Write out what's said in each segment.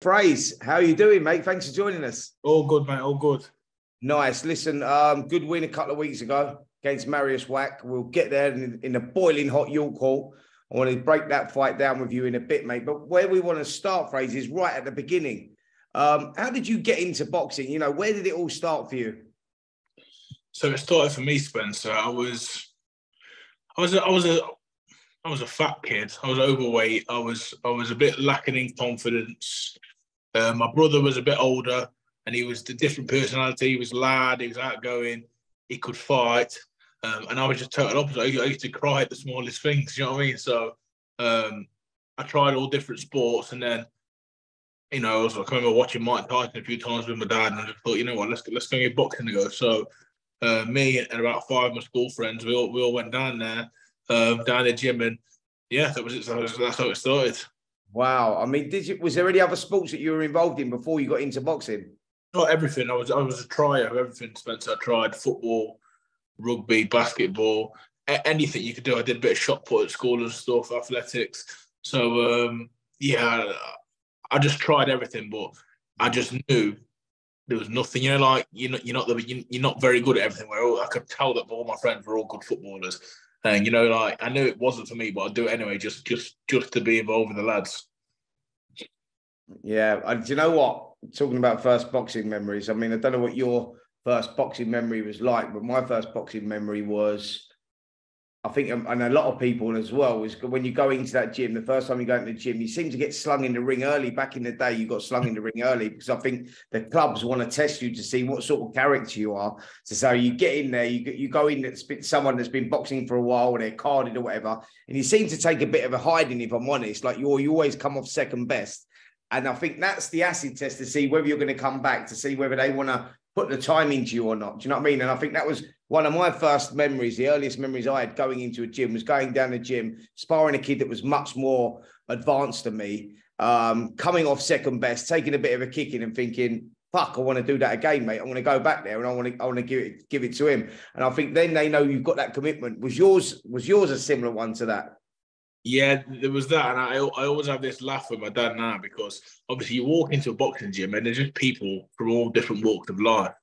Frazer, how are you doing, mate? Thanks for joining us. All good, mate. All good. Nice. Listen, good win a couple of weeks ago against Marius Wack. We'll get there in the boiling hot York Hall. I want to break that fight down with you in a bit, mate. But where we want to start, Frazer, is right at the beginning. How did you get into boxing? You know, where did it all start for you? So it started for me, Spencer. I was a fat kid. I was overweight. I was a bit lacking in confidence. My brother was a bit older, and he was the different personality. He was loud. He was outgoing. He could fight, and I was just total opposite. I used to cry at the smallest things. You know what I mean? So I tried all different sports, and then I remember watching Mike Tyson a few times with my dad, and I just thought, you know what, let's go get boxing to go. So me and about 5 of my school friends, we all went down there. Down the gym, and yeah, that's how it started. Wow. I mean, was there any other sports that you were involved in before you got into boxing? Not everything. I was a trier of everything, Spencer. I tried football, rugby, basketball, anything you could do. I did a bit of shot put at school and stuff, athletics. So yeah, I just tried everything, but I just knew there was nothing. You know, like you're not very good at everything. Where I could tell that all my friends were all good footballers. And, you know, like, I knew it wasn't for me, but I'd do it anyway, just to be involved with the lads. Yeah. Do you know what? Talking about first boxing memories, I mean, I don't know what your first boxing memory was like, but my first boxing memory was, I think, and a lot of people as well, was when you go into that gym, the first time you go into the gym, you seem to get slung in the ring early. Back in the day, you got slung in the ring early because I think the clubs want to test you to see what sort of character you are. So you get in there, you go in, it's someone that's been boxing for a while, or they're carded or whatever, and you seem to take a bit of a hiding, if I'm honest. Like you always come off second best. And I think that's the acid test to see whether you're going to come back, to see whether they want to put the time into you or not. Do you know what I mean? And I think that was one of my first memories, the earliest memories I had going into a gym, was going down the gym, sparring a kid that was much more advanced than me, coming off second best, taking a bit of a kicking and thinking, fuck, I want to do that again, mate. I want to go back there and I want to give it to him. And I think then they know you've got that commitment. Was yours a similar one to that? Yeah, there was that. And I always have this laugh with my dad now, because obviously you walk into a boxing gym and there's just people from all different walks of life.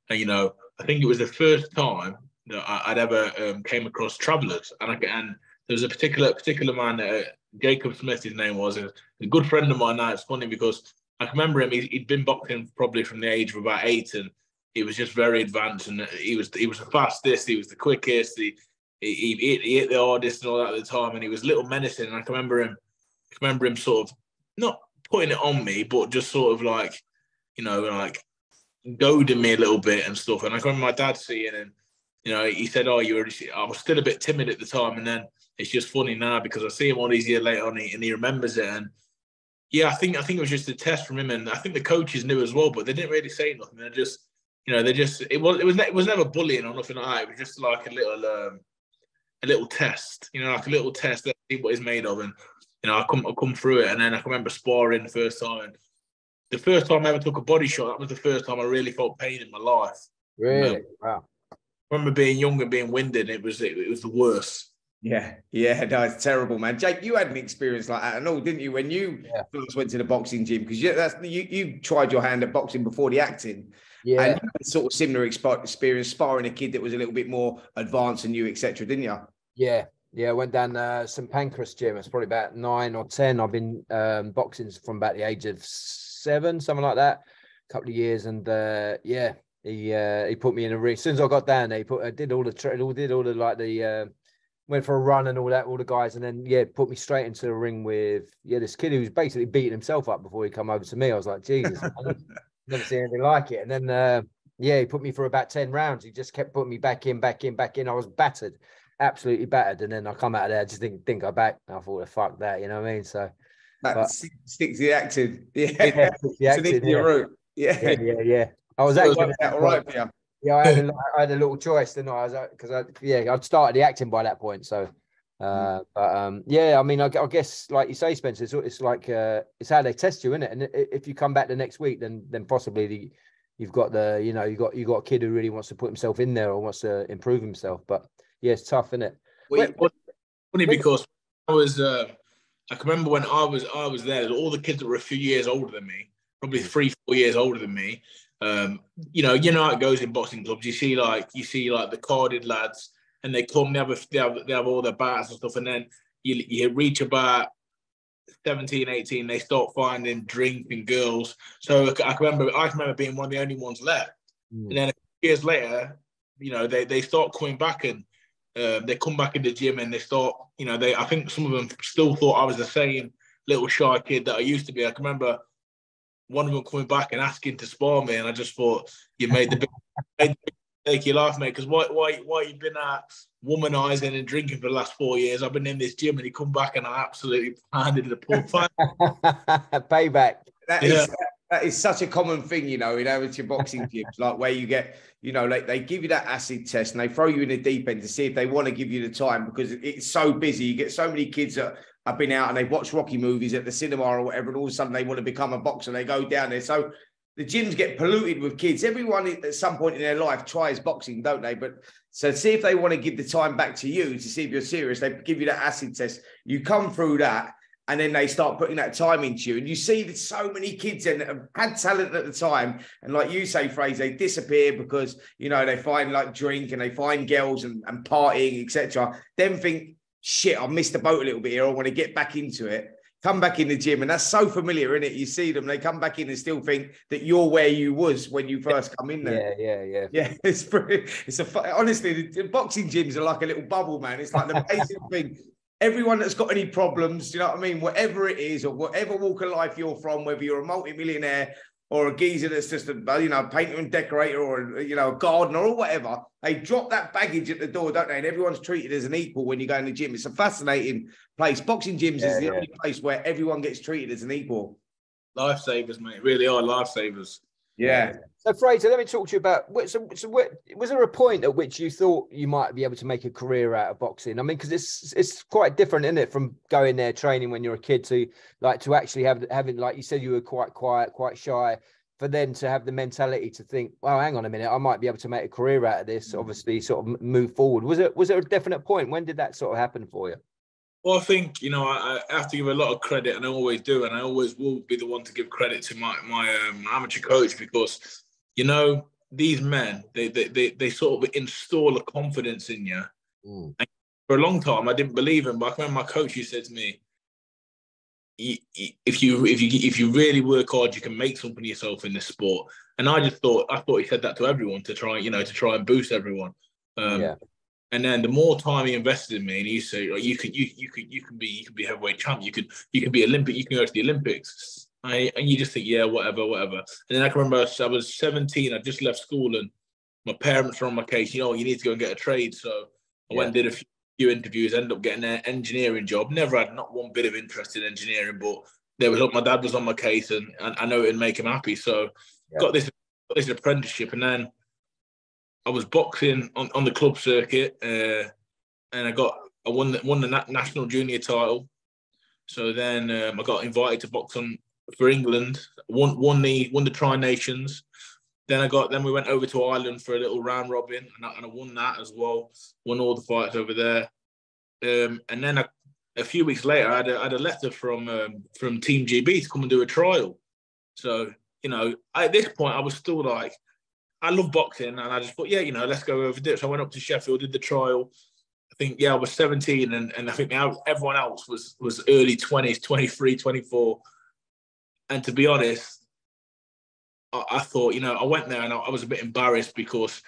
And, you know, I think it was the first time that I'd ever came across travellers. And there was a particular man, Jacob Smith, his name was, a good friend of mine now. It's funny because I can remember him. He'd been boxing probably from the age of about 8, and he was just very advanced. And he was the fastest, he was the quickest, he hit the hardest and all that at the time. And he was a little menacing. And I can remember him sort of not putting it on me, but just sort of like, you know, like goading me a little bit and stuff. And I remember my dad seeing, and you know, he said, "Oh, I was still a bit timid at the time." And then it's just funny now because I see him all these years later on, and he remembers it. And yeah, I think it was just a test from him, and I think the coaches knew as well, but they didn't really say nothing. They just, you know, it was never bullying or nothing like that. It was just like a little test, you know, like a little test. Let's see what he's made of, and you know, I come through it. And then I can remember sparring the first time. The first time I ever took a body shot, that was the first time I really felt pain in my life. Really? Wow. I remember being young and being winded. It was the worst. Yeah, no, it's terrible, man. Jake, you had an experience like that and all, didn't you, when you first went to the boxing gym? Because you tried your hand at boxing before the acting. Yeah. And you had sort of similar experience sparring a kid that was a little bit more advanced than you, etc., didn't you? Yeah. I went down St Pancras gym. It's probably about 9 or 10. I've been boxing from about the age of 7, something like that, a couple of years. And he put me in a ring. As soon as I got down there, went for a run and all that, all the guys, and then put me straight into the ring with this kid who was basically beating himself up before he come over to me. I was like, Jesus, I've never seen anything like it. And then he put me for about 10 rounds. He just kept putting me back in. I was battered, absolutely battered. And then I come out of there, I just didn't go back. I thought, fuck that, you know what I mean? So stick to the acting. Your route. Yeah. I was actually all right for you. Yeah, I had a little choice, didn't I? I'd started the acting by that point. So, I mean, I guess, like you say, Spencer, it's like it's how they test you, isn't it? And if you come back the next week, then possibly you've got you got a kid who really wants to put himself in there or wants to improve himself. But yeah, it's tough, isn't it? Funny because I can remember when I was there, all the kids that were a few years older than me. probably 3-4 years older than me. You know how it goes in boxing clubs. You see like the carded lads, and they come, they have all their bats and stuff, and then you reach about 17, 18, they start finding drink and girls. So I can remember being one of the only ones left. And then a few years later, you know, they start coming back, and they come back in the gym, and they start, you know, I think some of them still thought I was the same little shy kid that I used to be. I can remember one of them coming back and asking to spar me, and I just thought, you made the big take your life, mate, because why you've been womanizing and drinking for the last 4 years? I've been in this gym, and you come back and I absolutely pounded the poor fight. Payback. That is such a common thing, you know, in amateur boxing gyms, like where you get, you know, like they give you that acid test and they throw you in the deep end to see if they want to give you the time, because it's so busy. You get so many kids that have been out and they've watched Rocky movies at the cinema or whatever, and all of a sudden they want to become a boxer. They go down there. So the gyms get polluted with kids. Everyone at some point in their life tries boxing, don't they? But so see if they want to give the time back to you to see if you're serious. They give you that acid test. You come through that, and then they start putting that time into you. And you see that so many kids that have had talent at the time, and like you say, Fraser, they disappear because, you know, they find like drink and they find girls and partying, etc. Then think, shit, I missed the boat a little bit here. I want to get back into it. Come back in the gym, and that's so familiar, isn't it? You see them, they come back in and still think that you're where you was when you first come in there. Yeah. Honestly, the boxing gyms are like a little bubble, man. It's like the basic thing. Everyone that's got any problems, you know what I mean? Whatever it is, or whatever walk of life you're from, whether you're a multi-millionaire or a geezer that's just a, you know, painter and decorator, or, you know, a gardener or whatever, they drop that baggage at the door, don't they? And everyone's treated as an equal when you go in the gym. It's a fascinating place. Boxing gyms is the only place where everyone gets treated as an equal. Lifesavers, mate. Really are lifesavers. Yeah. So, Fraser, let me talk to you about. Was there a point at which you thought you might be able to make a career out of boxing? I mean, because it's quite different, isn't it, from going there training when you're a kid to actually having, like you said, you were quite quiet, quite shy, for then to have the mentality to think, well, hang on a minute, I might be able to make a career out of this. Obviously, sort of move forward. Was there a definite point? When did that sort of happen for you? Well, I think, you know, I have to give a lot of credit, and I always do, and I always will be the one to give credit to my amateur coach, because, you know, these men, they sort of install a confidence in you. And for a long time, I didn't believe him, but I remember my coach, he said to me, if you really work hard, you can make something of yourself in this sport. And I thought he said that to everyone to try and boost everyone. And then the more time he invested in me, and he said, like, you can be heavyweight champ, you can be Olympic, you can go to the Olympics. And you just think, yeah, whatever. And then I can remember I was 17, I just left school, and my parents were on my case, you know, you need to go and get a trade. So I went and did a few interviews, ended up getting an engineering job. Never had not one bit of interest in engineering, but my dad was on my case, and I know it'd make him happy. So got this apprenticeship, and then I was boxing on the club circuit, and I won the national junior title. So then I got invited to box for England. Won the Tri-Nations. Then we went over to Ireland for a little round robin, and I won that as well. Won all the fights over there. And then a few weeks later, I had a letter from Team GB to come and do a trial. So, you know, at this point, I was still like, I love boxing, and I just thought, yeah, you know, let's go over there. So I went up to Sheffield, did the trial. I think, I was 17, and I think everyone else was early 20s, 23, 24. And to be honest, I thought, you know, I went there and I was a bit embarrassed because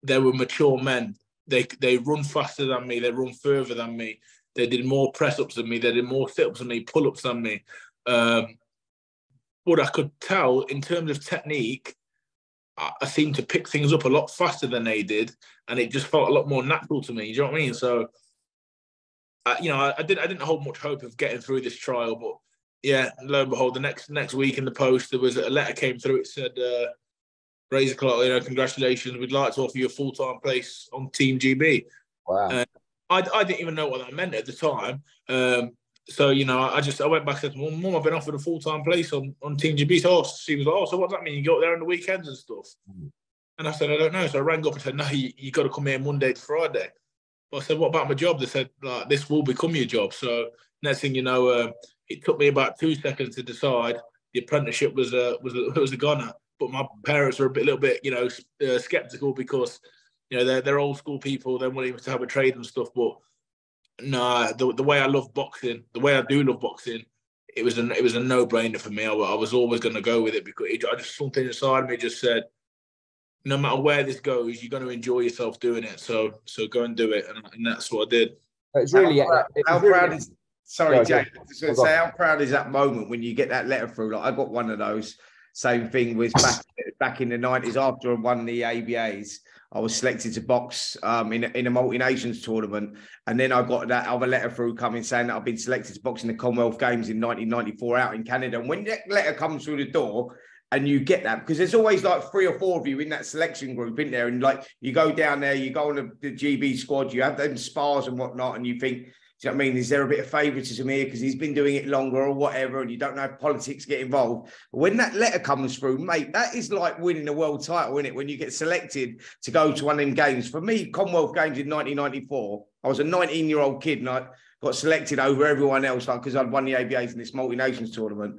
they were mature men. They run faster than me. They run further than me. They did more press-ups than me. They did more sit-ups than me, pull-ups than me. But I could tell in terms of technique, I seemed to pick things up a lot faster than they did, and it just felt a lot more natural to me. You know what I mean? So, you know, I didn't hold much hope of getting through this trial, but yeah, lo and behold, the next week in the post, there was a letter came through. It said, Frazer Clarke, you know, congratulations. We'd like to offer you a full-time place on Team GB. Wow. I didn't even know what that meant at the time. So, you know, I went back and said, Mum, I've been offered a full-time place on Team GB. So she was like, so what does that mean? You go up there on the weekends and stuff? And I said, I don't know. So I rang up and said, no, you got to come here Monday to Friday. But I said, what about my job? They said, like, this will become your job. So next thing you know, it took me about 2 seconds to decide. the apprenticeship was a goner. But my parents were a little bit, you know, skeptical because, you know, they're old school people. They're wanting to have a trade and stuff. But no, the way I love boxing, the way I do love boxing, it was a no-brainer for me. I was always going to go with it because I just, something inside me just said, no matter where this goes, you're going to enjoy yourself doing it. So go and do it, and that's what I did. It's really how proud is. Sorry, Jake. Say how proud is that moment when you get that letter through? Like I got one of those. Same thing was back in the 90s after I won the ABAs. I was selected to box in a multi-nations tournament. And then I got that other letter through coming saying that I've been selected to box in the Commonwealth Games in 1994 out in Canada. And when that letter comes through the door and you get that, because there's always like 3 or 4 of you in that selection group, in there? And like you go down there, you go on the GB squad, you have them spars and whatnot, and you think, do you know what I mean? Is there a bit of favouritism here because he's been doing it longer or whatever, and you don't know if politics get involved? But when that letter comes through, mate, that is like winning a world title, isn't it? When you get selected to go to one of them games. For me, Commonwealth Games in 1994, I was a 19-year-old kid and I got selected over everyone else, like because I'd won the ABAs in this multi-nations tournament.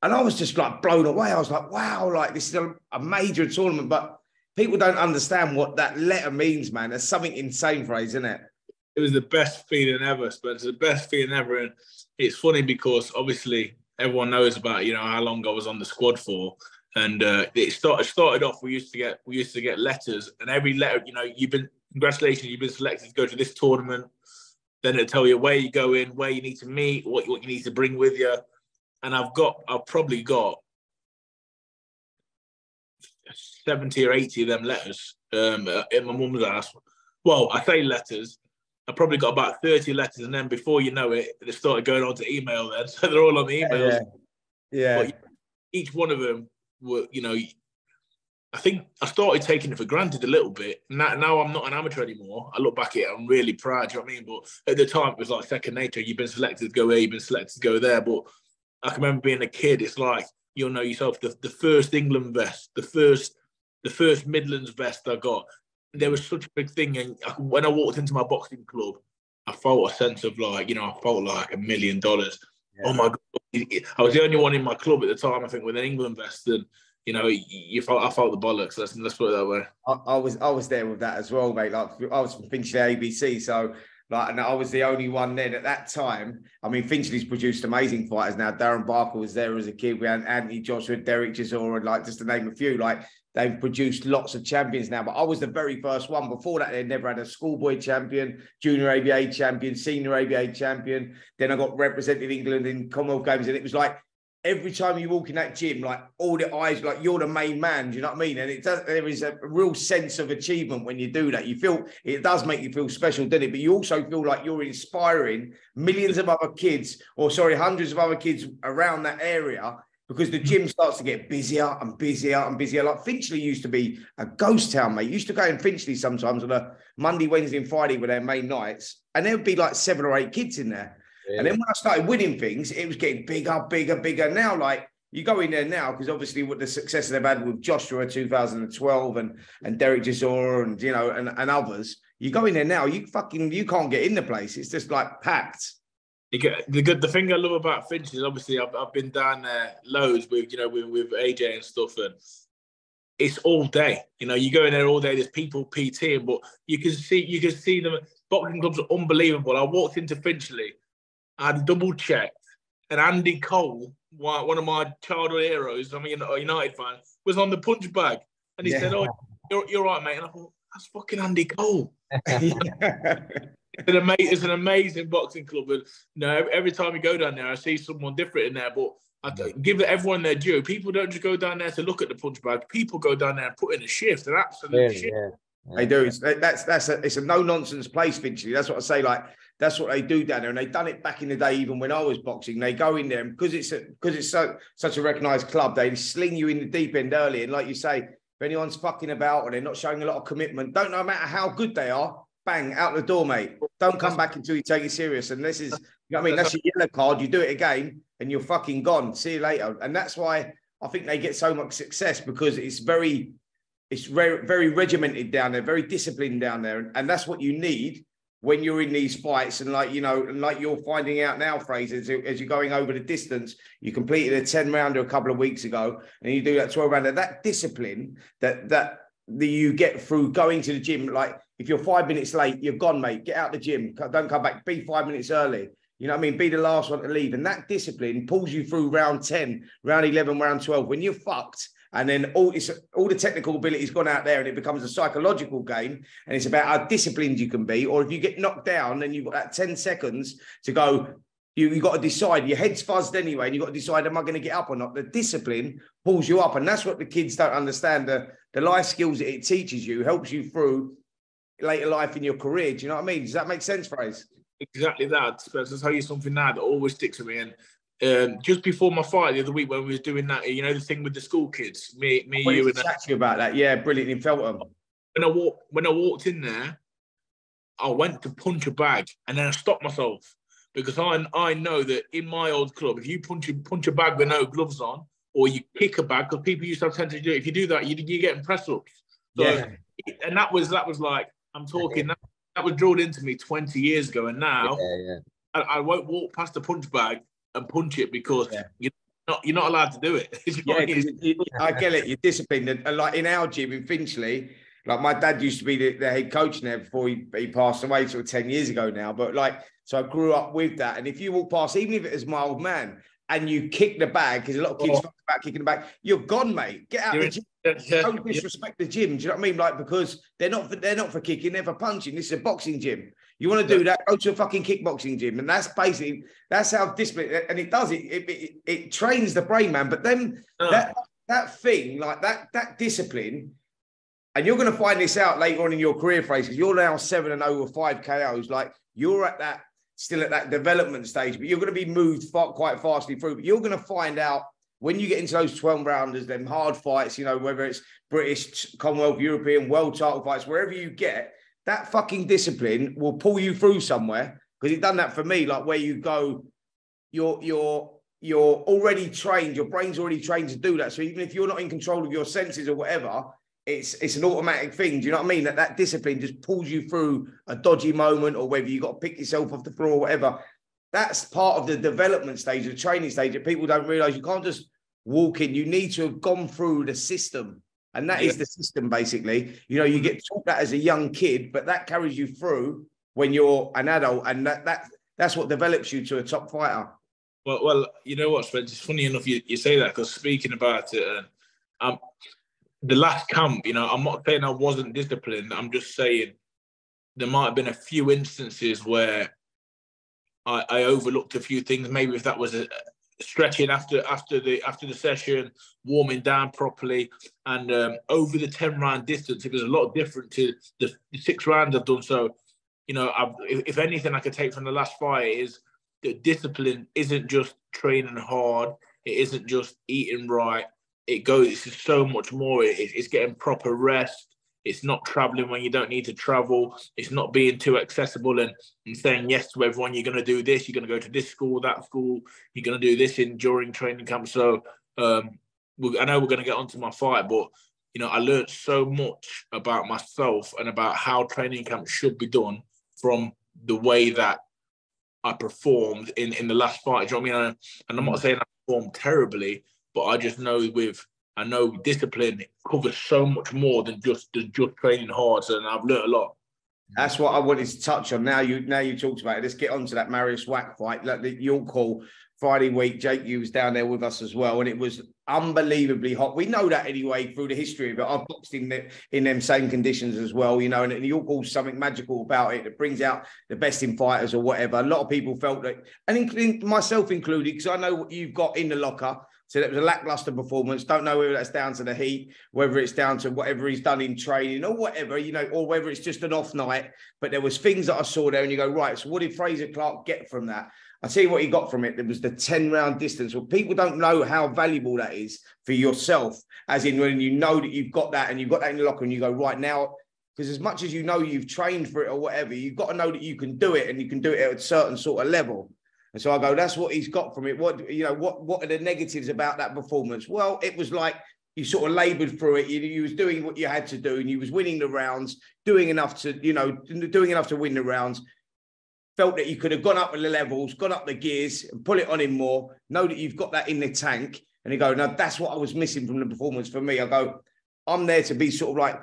And I was just like blown away. I was like, wow, like this is a major tournament. But people don't understand what that letter means, man. There's something insane, Frazer, isn't it? It was the best feeling ever, Spencer. The best feeling ever. And it's funny because obviously everyone knows about, you know, how long I was on the squad for. And it started off, we used to get letters, and every letter, you know, congratulations, you've been selected to go to this tournament. Then it'll tell you where you go in, where you need to meet, what you need to bring with you. And I've probably got 70 or 80 of them letters in my mum's house. Well, I say letters. I probably got about 30 letters, and then before you know it, they started going on to email then. So they're all on the emails. Yeah. But each one of them were, you know, I think I started taking it for granted a little bit. Now I'm not an amateur anymore. I look back at it, I'm really proud, do you know what I mean? But at the time, it was like second nature. You've been selected to go here, you've been selected to go there. But I can remember being a kid, it's like, you'll know yourself, the first England vest, the first Midlands vest I got. There was such a big thing, and when I walked into my boxing club, I felt a sense of like, you know, I felt like $1 million. Yeah. Oh my God! I was the only one in my club at the time, I think, with an England vest, and you know, I felt the bollocks. Let's put it that way. I was there with that as well, mate. Like I was from Finchley ABC, so like, and I was the only one then at that time. I mean, Finchley's produced amazing fighters now. Darren Barker was there as a kid. We had Anthony Joshua, Derek Chisora, and like just to name a few, like. They've produced lots of champions now, but I was the very first one. Before that, they never had a schoolboy champion, junior ABA champion, senior ABA champion. Then I got represented England in Commonwealth Games, and it was like every time you walk in that gym, like all the eyes, like you're the main man. Do you know what I mean? And there is a real sense of achievement when you do that. You feel it does make you feel special, doesn't it? But you also feel like you're inspiring millions of other kids, hundreds of other kids around that area. Because the gym starts to get busier and busier and busier. Like Finchley used to be a ghost town, mate. You used to go in Finchley sometimes on a Monday, Wednesday and Friday with their main nights. And there would be like 7 or 8 kids in there. Yeah. And then when I started winning things, it was getting bigger. Now, like you go in there now, because obviously with the success they've had with Joshua 2012 and Derek Chisora and, you know, and others, you go in there now, you can't get in the place. It's just like packed. The thing I love about Finch is obviously I've been down there loads with, you know, with AJ and stuff, and it's all day. You know, you go in there all day. There's people PTing, but you can see them. Boxing clubs are unbelievable. I walked into Finchley, I had double checked, and Andy Cole, one of my childhood heroes, I'm a United fan, was on the punch bag, and he said, "Oh, you're right, mate." And I thought, that's fucking Andy Cole. It's an amazing boxing club, and you know, every time you go down there, I see someone different in there. But I give everyone their due. People don't just go down there to look at the punch bag. People go down there and put in a shift, an absolute shift. Yeah. They do. It's a no nonsense place, Finchley. That's what I say. Like that's what they do down there, and they've done it back in the day. Even when I was boxing, they go in there and because it's such a recognised club. They sling you in the deep end early, and like you say, if anyone's fucking about or they're not showing a lot of commitment, no matter how good they are. Bang, out the door, mate. Don't come back until you take it serious. And this is, you know what I mean? That's your yellow card. You do it again and you're fucking gone. See you later. And that's why I think they get so much success because it's very, very regimented down there, very disciplined down there. And that's what you need when you're in these fights, and like, you know, and like you're finding out now, Frazer, as you're going over the distance, you completed a 10-rounder a couple of weeks ago, and you do that 12-rounder, that discipline that you get through going to the gym. Like, if you're 5 minutes late, you're gone, mate. Get out the gym. Don't come back. Be 5 minutes early. You know what I mean? Be the last one to leave. And that discipline pulls you through round 10, round 11, round 12. When you're fucked, and then all the technical ability's gone out there, and it becomes a psychological game, and it's about how disciplined you can be. Or if you get knocked down, then you've got that 10 seconds to go. You got to decide. Your head's fuzzed anyway, and you've got to decide, am I going to get up or not? The discipline pulls you up, and that's what the kids don't understand. The life skills that it teaches you helps you through later life in your career. Do you know what I mean? Does that make sense, Frazer? Exactly that. I'll tell you something now that always sticks with me. And just before my fight the other week, when we was doing that, you know, the thing with the school kids, me, you, and chat to you about that. Yeah, brilliant in Feltham. When I walked in there, I went to punch a bag, and then I stopped myself, because I know that in my old club, if you punch a bag with no gloves on, or you kick a bag, because people used to have tendency to do it. If you do that, you're getting press ups. So, yeah. And that was like, I'm talking. That was drilled into me 20 years ago, and now I won't walk past a punch bag and punch it, because you're not allowed to do it. I get it. You're disciplined. And like in our gym in Finchley, like my dad used to be the head coach there before he passed away, sort of 10 years ago now. But like, so I grew up with that. And if you walk past, even if it is my old man, and you kick the bag, because a lot of kids talk about kicking the bag, you're gone, mate. Get out of the gym. Don't disrespect the gym. Do you know what I mean? Like, because they're not for kicking, they're for punching. This is a boxing gym. You want to do that? Go to a fucking kickboxing gym, and that's how discipline. And it does it trains the brain, man. But then that thing, like that discipline, and you're going to find this out later on in your career, Frazer, because you're now 7-0 with 5 KOs. Like, you're still at that development stage, but you're going to be moved quite fastly through. But you're going to find out when you get into those 12-rounders, them hard fights, you know, whether it's British, Commonwealth, European, world title fights, wherever you get, that fucking discipline will pull you through somewhere. Because it done that for me, like where you go, you're already trained, your brain's already trained to do that. So even if you're not in control of your senses or whatever, it's an automatic thing. Do you know what I mean? That discipline just pulls you through a dodgy moment, or whether you got to pick yourself off the floor or whatever. That's part of the development stage, the training stage, that people don't realize. You can't just walk in. You need to have gone through the system. And that is the system, basically. You know, you get taught that as a young kid, but that carries you through when you're an adult. And that's what develops you to a top fighter. Well, you know what, Spence? It's funny enough you say that, because speaking about it, the last camp, you know, I'm not saying I wasn't disciplined. I'm just saying there might have been a few instances where I overlooked a few things. Maybe if that was stretching after the session, warming down properly, and over the 10-round distance, it was a lot different to the 6 rounds I've done. So, you know, if anything I could take from the last fight is that discipline isn't just training hard. It isn't just eating right. It's so much more. It's getting proper rest. It's not traveling when you don't need to travel. It's not being too accessible and saying yes to everyone. You're going to do this. You're going to go to this school, that school. You're going to do this during training camp. So I know we're going to get onto my fight, but you know, I learned so much about myself and about how training camp should be done from the way that I performed in the last fight. Do you know what I mean? And I'm not saying I performed terribly, but I just know I know discipline covers so much more than just training hard, and I've learned a lot. That's what I wanted to touch on. Now you talked about it. Let's get on to that Marius Wack fight. Like the York Hall Friday week, Jake, you was down there with us as well, and it was unbelievably hot. We know that anyway through the history of it. I've boxed in them same conditions as well, you know, and the York Hall's something magical about it that brings out the best in fighters or whatever. A lot of people felt that, and including myself included, because I know what you've got in the locker. So that was a lackluster performance. Don't know whether that's down to the heat, whether it's down to whatever he's done in training or whatever, you know, or whether it's just an off night. But there was things that I saw there and you go, right, so what did Frazer Clarke get from that? I tell you what he got from it. There was the 10-round distance. Well, people don't know how valuable that is for yourself, as in when you know that you've got that and you've got that in the locker and you go, right now, because as much as you know you've trained for it or whatever, you've got to know that you can do it and you can do it at a certain sort of level. And so I go, that's what he's got from it. What are the negatives about that performance? Well, it was like you sort of laboured through it. You was doing what you had to do, and you was winning the rounds, doing enough to win the rounds. felt that you could have gone up with the levels, gone up the gears and pull it on him more, know that you've got that in the tank. And you go, no, that's what I was missing from the performance for me. I go, I'm there to be sort of like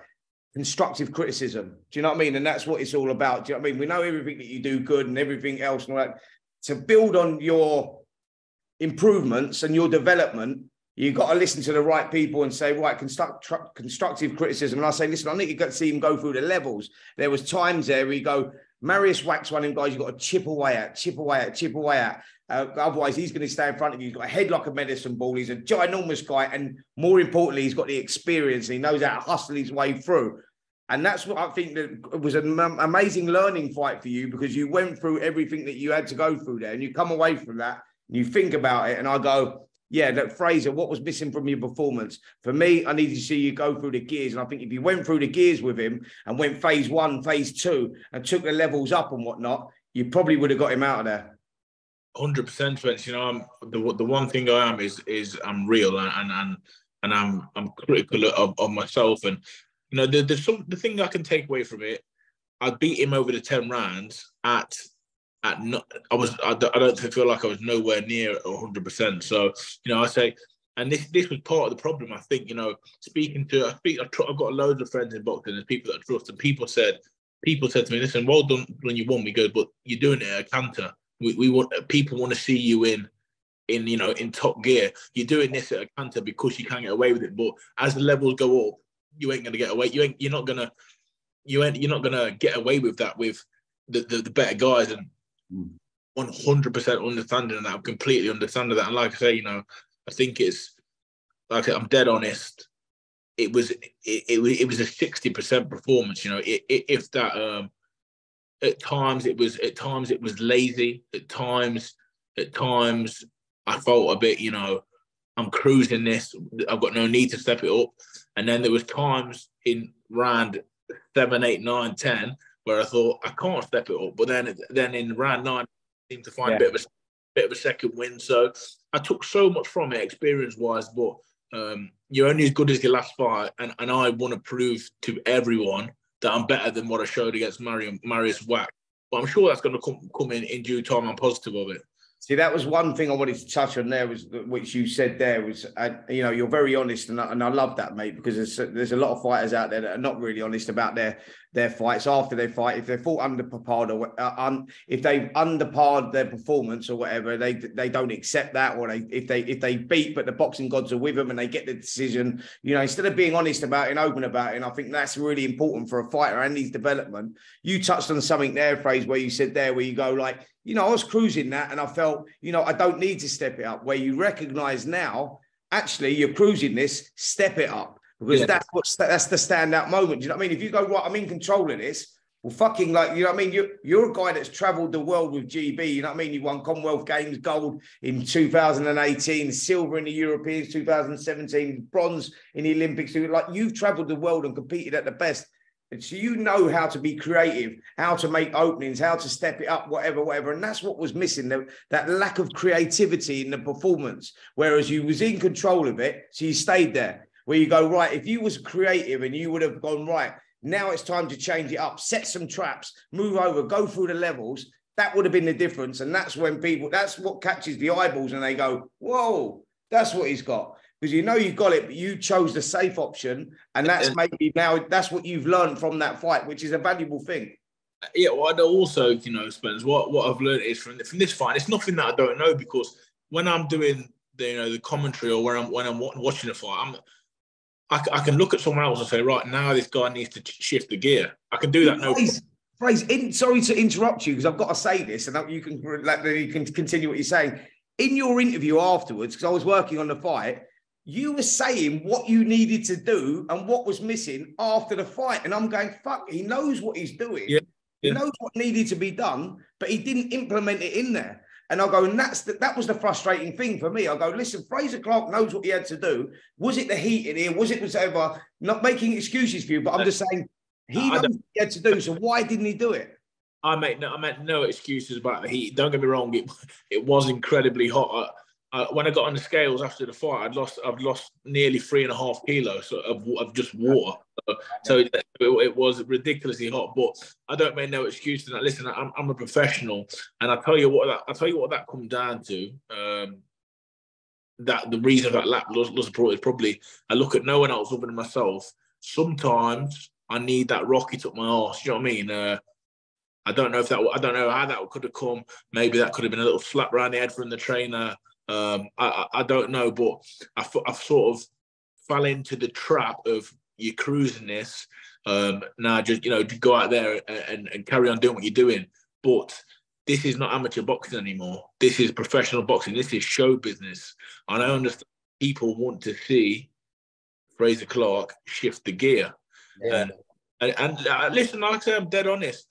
constructive criticism. Do you know what I mean? And that's what it's all about. Do you know what I mean? We know everything that you do good and everything else. And all that. To build on your improvements and your development, you've got to listen to the right people and say, right, constructive criticism. And I say, listen, I need to see him go through the levels. There was times there where you go, Marius Wax, one of them guys, you've got to chip away at. Otherwise, he's going to stay in front of you. He's got a head like a medicine ball. He's a ginormous guy. And more importantly, he's got the experience. And he knows how to hustle his way through. And that's what I think that it was an amazing learning fight for you, because you went through everything that you had to go through there. And you come away from that and you think about it. And I go, yeah, look, Frazer, what was missing from your performance? For me, I needed to see you go through the gears. And I think if you went through the gears with him and went phase 1, phase 2 and took the levels up and whatnot, you probably would have got him out of there. 100%, Spence. You know, the one thing I am is I'm real and I'm critical of myself. And you know, the thing I can take away from it, I beat him over the 10 rounds I don't feel like I was nowhere near 100%. So you know, I say, and this was part of the problem. I think, you know, I've got loads of friends in boxing and people that I trust, and people said to me, listen, well done when you won. We go, but you're doing it at a canter. People want to see you in you know, in top gear. You're doing this at a canter because you can't get away with it. But as the levels go up, you ain't gonna get away. You're not gonna get away with that with the better guys. And 100% understanding that. I'm completely understanding that. And like I say, you know, I think it's like, I'm dead honest. It was a 60% performance. You know, if that. At times it was lazy. At times I felt a bit, you know, I'm cruising this. I've got no need to step it up. And then there was times in round 7, 8, 9, 10 where I thought I can't step it up. But then in round 9, I seemed to find a bit of a second win. So I took so much from it experience-wise. But you're only as good as your last fight, and I want to prove to everyone that I'm better than what I showed against Marius Wax. But I'm sure that's going to come in due time. I'm positive of it. See, that was one thing I wanted to touch on there, was which you said there was, you know, you're very honest, and I love that, mate, because there's a lot of fighters out there that are not really honest about their fights after they fight. If they fought underparred, or if they've underparred their performance or whatever, they don't accept that, or if they beat, but the boxing gods are with them and they get the decision. You know, instead of being honest about it and open about it, and I think that's really important for a fighter and his development. You touched on something there, Frazer, where you said there, where you go like, you know, I was cruising that and I felt, you know, I don't need to step it up. Where you recognize now, actually, you're cruising this, step it up. Because that's the standout moment. Do you know what I mean? If you go, right, I'm in control of this, well, fucking, like, you know what I mean? You're a guy that's traveled the world with GB. You know what I mean? You won Commonwealth Games gold in 2018, silver in the Europeans 2017, bronze in the Olympics. Like, you've traveled the world and competed at the best. And so you know how to be creative, how to make openings, how to step it up, whatever. And that's what was missing, that lack of creativity in the performance. Whereas you was in control of it, so you stayed there. Where you go, right, if you was creative and you would have gone, right, now it's time to change it up, set some traps, move over, go through the levels, that would have been the difference. And that's when that's what catches the eyeballs and they go, whoa, that's what he's got. Because you know you got it, but you chose the safe option. And that's maybe now, that's what you've learned from that fight, which is a valuable thing. Yeah, well, I also, you know, Spence, what I've learned is from this fight, it's nothing that I don't know, because when I'm doing the commentary, or when I'm watching a fight, I can look at someone else and say, right, now this guy needs to shift the gear. I can do that. Frazer, sorry to interrupt you, because I've got to say this, and you can continue what you're saying. In your interview afterwards, because I was working on the fight, you were saying what you needed to do and what was missing after the fight. And I'm going, fuck, he knows what he's doing. Yeah. He knows what needed to be done, but he didn't implement it in there. And I go, and that was the frustrating thing for me. I go, listen, Frazer Clarke knows what he had to do. Was it the heat in here? Was it whatever? Not making excuses for you, but I'm just saying he knows what he had to do. So why didn't he do it? I meant no excuses about the heat. Don't get me wrong. It was incredibly hot. When I got on the scales after the fight, I've lost nearly 3.5 kilos of just water. So it was ridiculously hot, but I don't make no excuse to that. Listen, I'm a professional, and I tell you what that comes down to. That the reason that lap lost support is probably I look at no one else other than myself. Sometimes I need that rocket up my arse. You know what I mean? I don't know how that could have come. Maybe that could have been a little slap around the head from the trainer. I don't know, but I've sort of fell into the trap of you cruising this. Now just to go out there and carry on doing what you're doing. But this is not amateur boxing anymore. This is professional boxing. This is show business. And I understand people want to see Frazer Clarke shift the gear. Yeah. And listen, like I say, I'm dead honest.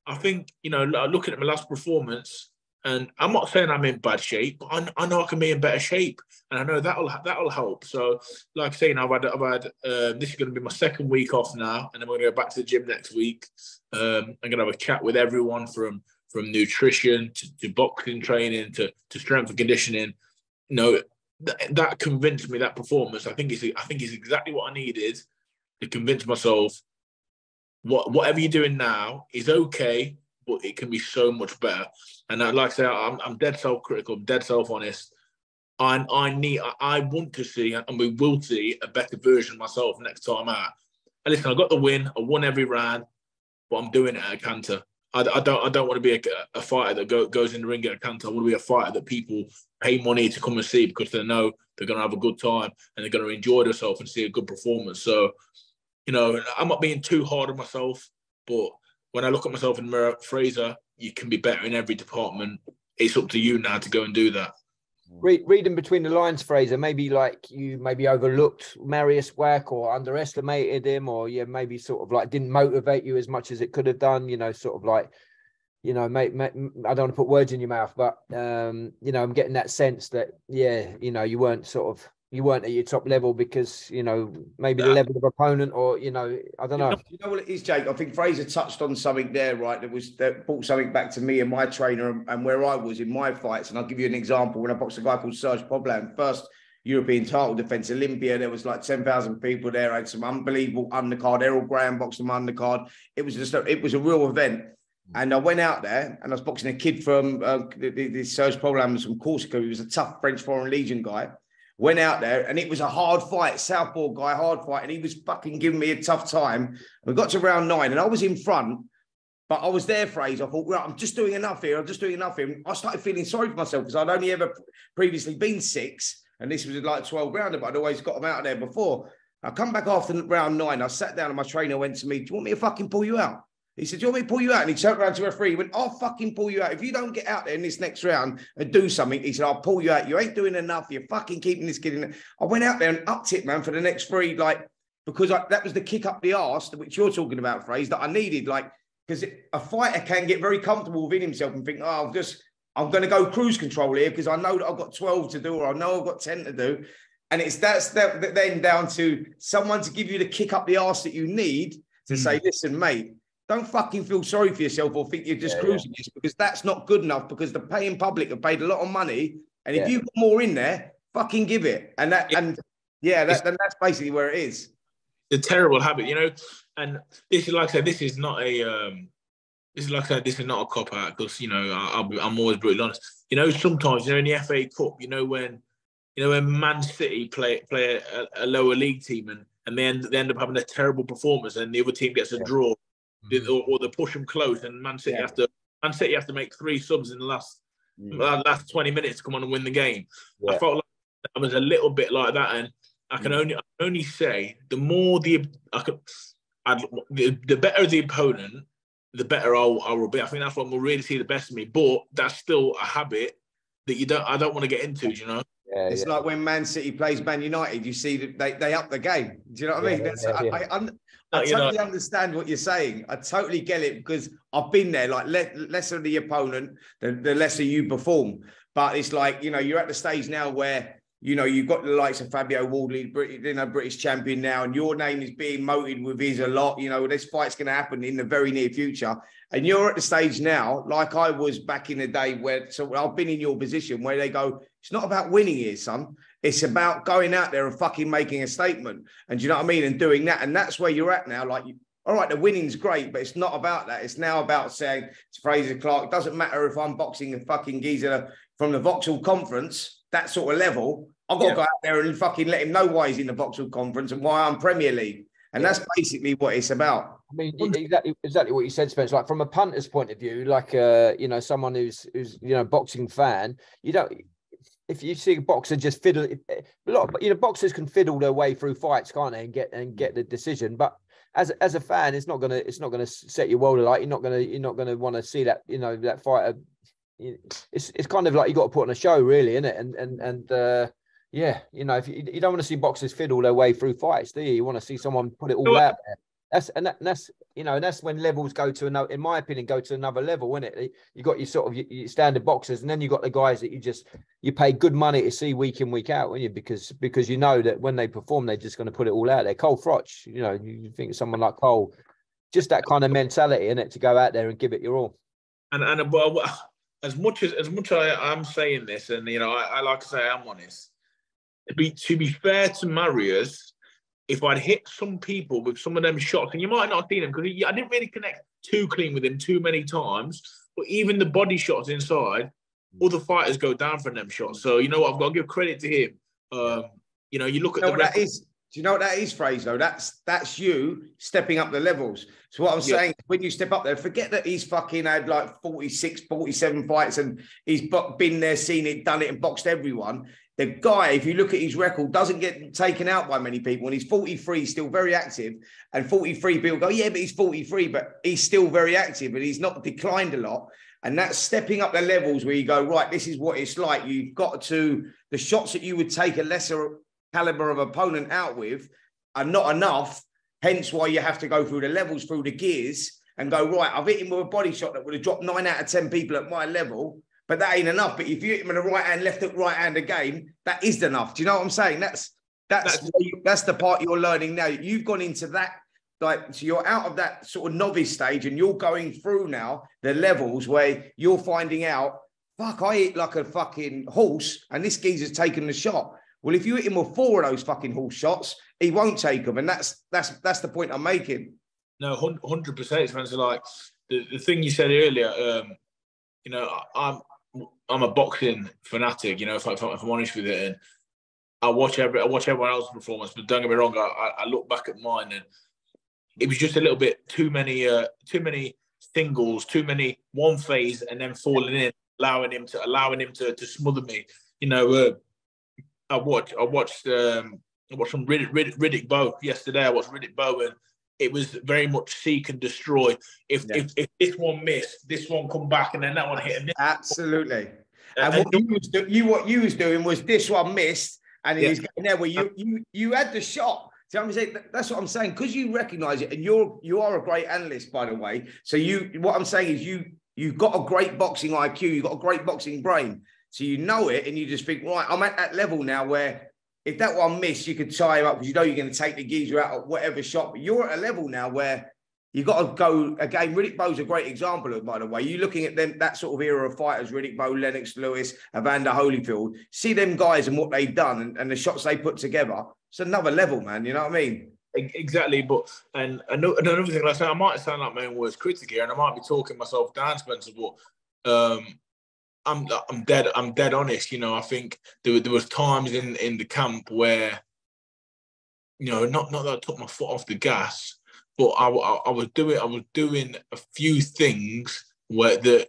I think, looking at my last performance, and I'm not saying I'm in bad shape, but I know I can be in better shape, and I know that'll help. So, like I say, I've had this is going to be my second week off now, and then we're going to go back to the gym next week. I'm going to have a chat with everyone from nutrition to boxing training to strength and conditioning. That convinced me that performance. I think it's exactly what I needed to convince myself. Whatever you're doing now is okay, but it can be so much better. And like I say, I'm dead self-critical, I'm dead self-honest. I want to see, and we will see, a better version of myself next time out. And listen, I got the win. I won every round, but I'm doing it at a canter. I don't want to be a fighter that goes in the ring at a canter. I want to be a fighter that people pay money to come and see because they know they're going to have a good time and they're going to enjoy themselves and see a good performance. So, I'm not being too hard on myself, but when I look at myself in the mirror, Frazer, you can be better in every department. It's up to you now to go and do that. Reading between the lines, Frazer, maybe you overlooked Marius Wack or underestimated him, or maybe sort of didn't motivate you as much as it could have done. Mate, I don't want to put words in your mouth, but I'm getting that sense that you weren't at your top level because maybe the level of opponent, or I don't know. You know what it is, Jake? I think Frazer touched on something there, right? That brought something back to me and my trainer and where I was in my fights. And I'll give you an example. When I boxed a guy called Serge Poblan, first European title defense, Olympia, there was 10,000 people there. I had some unbelievable undercard. Errol Graham boxed him undercard. It was a real event. And I went out there and I was boxing a kid from the Serge Poblan was from Corsica. He was a tough French Foreign Legion guy. Went out there and it was a hard fight, southpaw guy, hard fight. And he was fucking giving me a tough time. We got to round 9 and I was in front, but I was there, Frazer. I thought, well, I'm just doing enough here. And I started feeling sorry for myself because I'd only ever previously been 6. And this was 12 rounder, but I'd always got them out of there before. I come back after round 9. I sat down and my trainer went to me, do you want me to fucking pull you out? He said, do you want me to pull you out? And he turned around to the referee. He went, I'll fucking pull you out. If you don't get out there in this next round and do something, he said, I'll pull you out. You ain't doing enough. You're fucking keeping this kid in there. I went out there and upped it, man, for the next 3, because that was the kick up the arse, which you're talking about, Frazer, that I needed. Because a fighter can get very comfortable within himself and think, I'm going to go cruise control here because I know that I've got 12 to do or I know I've got 10 to do. And that's then down to someone to give you the kick up the arse that you need to say, listen, mate, don't fucking feel sorry for yourself or think you're just cruising this, because that's not good enough, because the paying public have paid a lot of money. And if you've got more in there, fucking give it. And that's basically where it is. The terrible habit, and this is like I said, this is not a cop out because, I'm always brutally honest. Sometimes, in the FA Cup, when Man City play a lower league team and they end up having a terrible performance and the other team gets a draw. Or they push them close, and Man City have to make 3 subs in the last 20 minutes to come on and win the game. I felt like I was a little bit like that, and I can only say the better the opponent, the better I will be. I think that's what will really see the best of me. But that's still a habit that I don't want to get into. It's like when Man City plays Man United, you see that they up the game. Do you know what I mean? I totally understand what you're saying. I totally get it, because I've been there. Lesser the opponent, the lesser you perform. But it's you're at the stage now where you've got the likes of Fabio Wardley, British champion now, and your name is being moted with his a lot. This fight's going to happen in the very near future. And you're at the stage now, like I was back in the day, I've been in your position where they go, it's not about winning here, son. It's about going out there and fucking making a statement. And do you know what I mean? And doing that. And that's where you're at now. Like, all right, the winning's great, but it's not about that. It's now about saying to Frazer Clarke, it doesn't matter if I'm boxing a fucking geezer from the Vauxhall Conference, that sort of level. I've got to go out there and fucking let him know why he's in the Vauxhall Conference and why I'm Premier League. And that's basically what it's about. I mean, exactly what you said, Spence. Like from a punter's point of view, like you know, someone who's boxing fan, you don't. If you see a boxer just fiddle, a lot of, boxers can fiddle their way through fights, can't they, and get the decision. But as a fan, it's not gonna set your world alight. You're not gonna want to see that that fighter. It's kind of like you got to put on a show, really, isn't it? And yeah, if you don't want to see boxers fiddle their way through fights, do you? You want to see someone put it all out there. That's when levels go to another, in my opinion, go to another level, isn't it? You got your sort of your standard boxers, and then you got the guys that you pay good money to see week in, week out, won't you? Because you know that when they perform, they're just going to put it all out there. Cole Froch, you think of someone like Cole, just that kind of mentality in it to go out there and give it your all. And as much as I'm saying this, and I like to say I'm honest. To be fair to Marius, if I'd hit some people with some of them shots, and you might not have seen them because I didn't really connect too clean with him too many times, but even the body shots inside, other fighters go down from them shots. So, you know what? I've got to give credit to him. You look at the record. Do you know what that is, Frazer? That's you stepping up the levels. So what I'm saying, when you step up there, forget that he's fucking had like 46, 47 fights and he's been there, seen it, done it, and boxed everyone. The guy, if you look at his record, doesn't get taken out by many people. And he's 43, still very active. And 43 people go, yeah, but he's 43, but he's still very active and he's not declined a lot. And that's stepping up the levels where you go, right, this is what it's like. You've got to, the shots that you would take a lesser caliber of opponent out with are not enough. Hence why you have to go through the levels, through the gears and go, right, I've hit him with a body shot that would have dropped 9 out of 10 people at my level. But that ain't enough. But if you hit him in a right hand, left hook, right hand again, that is enough. Do you know what I'm saying? That's the part you're learning now. You've gone into that, so you're out of that sort of novice stage and you're going through now the levels where you're finding out, fuck, I hit like a fucking horse and this geezer's taking the shot. Well, if you hit him with 4 of those fucking horse shots, he won't take them. And that's the point I'm making. No, 100%. It's like the thing you said earlier, I'm a boxing fanatic, if I'm honest with it, and I watch everyone else's performance. But don't get me wrong, I look back at mine, and it was just a little bit too many singles, too many one phase, and then falling in, allowing him to smother me. I watched some Riddick Bowe yesterday. I watched Riddick Bowe, and it was very much seek and destroy. If this one missed, this one come back, and then that one hit. Absolutely. And what you was doing was this one missed, and he was getting there where you had the shot. So I'm saying that's what I'm saying, because you recognise it, and you are a great analyst, by the way. So what I'm saying is you've got a great boxing IQ, you've got a great boxing brain. So you know it, and you just think, right, I'm at that level now where if that one missed, you could tie him up because you're going to take the geezer out of whatever shot. But you're at a level now where you've got to go again. Riddick Bowe's a great example of, by the way. You're looking at them, that sort of era of fighters, Riddick Bowe, Lennox Lewis, Evander Holyfield. See them guys and what they've done and the shots they put together. It's another level, man. You know what I mean? Exactly. But another thing, like I say, I might sound like my own worst critic here, and I might be talking myself down, Spencer, but I'm dead honest. I think there was times in the camp where, not that I took my foot off the gas, but I was doing a few things where they're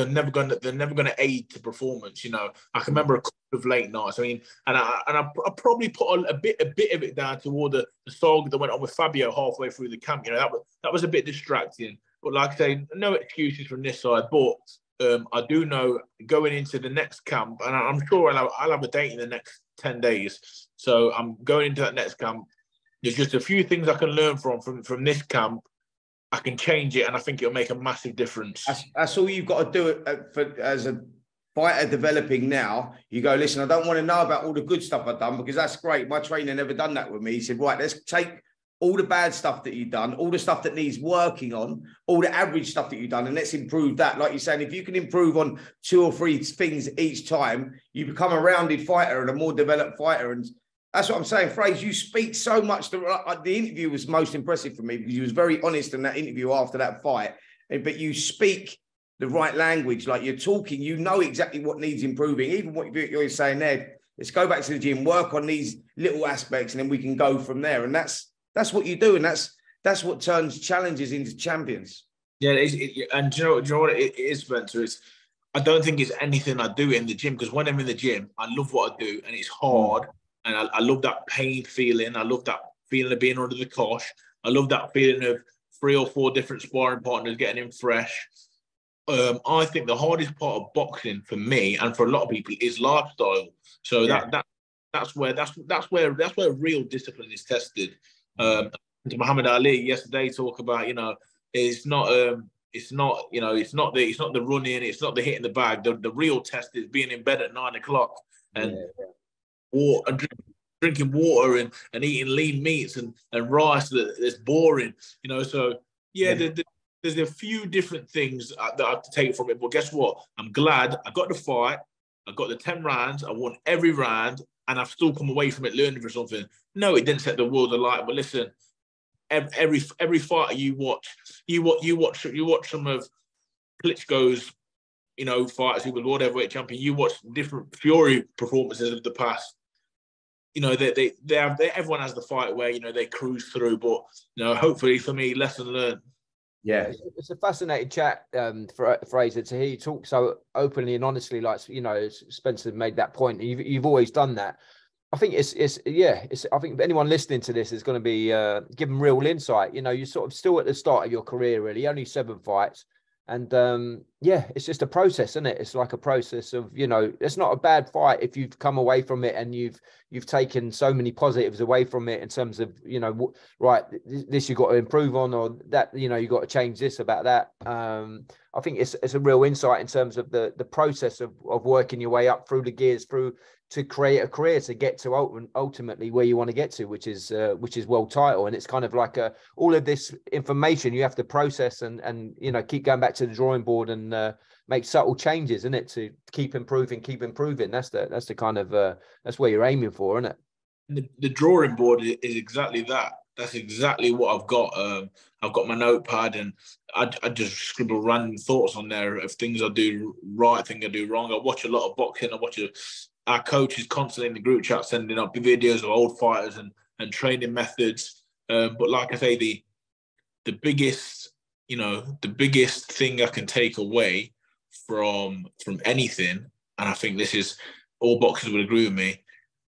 never gonna aid to performance. I can remember a couple of late nights. I mean, and I probably put a bit of it down toward the saga that went on with Fabio halfway through the camp. That was a bit distracting. But like I say, no excuses from this side. But I do know going into the next camp, and I'm sure I'll have a date in the next 10 days. So I'm going into that next camp. There's just a few things I can learn from this camp. I can change it, and I think it'll make a massive difference. That's all you've got to do as a fighter developing now. You go, listen, I don't want to know about all the good stuff I've done because that's great. My trainer never done that with me. He said, right, let's take all the bad stuff that you've done, all the stuff that needs working on, all the average stuff that you've done, and let's improve that. Like you're saying, if you can improve on 2 or 3 things each time, you become a rounded fighter and a more developed fighter. And that's what I'm saying, Frazer, you speak so much. The interview was most impressive for me because you was very honest in that interview after that fight. But you speak the right language, like you're talking, you know exactly what needs improving. Even what you're saying there, let's go back to the gym, work on these little aspects, and then we can go from there. And that's what you do, and that's what turns challenges into champions. Yeah, and do you know what it is, Spencer? I don't think it's anything I do in the gym, because when I'm in the gym, I love what I do, and it's hard, and I love that pain feeling. I love that feeling of being under the cosh. I love that feeling of 3 or 4 different sparring partners getting in fresh. I think the hardest part of boxing for me and for a lot of people is lifestyle. So that's where real discipline is tested. Muhammad Ali yesterday talk about, it's not the running, it's not the hitting the bag. The real test is being in bed at 9 o'clock and drinking water and eating lean meats and rice that's boring. There's a few different things that I have to take from it. But guess what? I'm glad I got the fight. I got the 10 rounds. I won every round, and I've still come away from it learning from something. No, it didn't set the world alight. But listen, every fighter you watch some of Klitschko's, fighters who was world heavyweight champion. You watch different Fury performances of the past. Everyone has the fight where they cruise through. But hopefully for me, lesson learned. Yeah, it's a fascinating chat, Frazer, to hear you talk so openly and honestly. Like Spencer made that point. You've always done that. I think I think anyone listening to this is going to be given real insight. You're sort of still at the start of your career, really, only 7 fights, and it's just a process, isn't it? It's like a process of it's not a bad fight if you've come away from it and you've taken so many positives away from it in terms of this you've got to improve on, or that you've got to change this about that. I think it's a real insight in terms of the process of working your way up through the gears to create a career to get to ultimately where you want to get to, which is world title. And it's kind of like all of this information you have to process and keep going back to the drawing board and make subtle changes, isn't it, to keep improving. That's the kind of that's where you're aiming for, isn't it? The drawing board is exactly that. That's exactly what I've got. I've got my notepad, and I just scribble random thoughts on there of things I do right, things I do wrong. I watch a lot of boxing. Our coach is constantly in the group chat sending up videos of old fighters and training methods. But like I say, the biggest thing I can take away from anything, and I think this is all boxers would agree with me,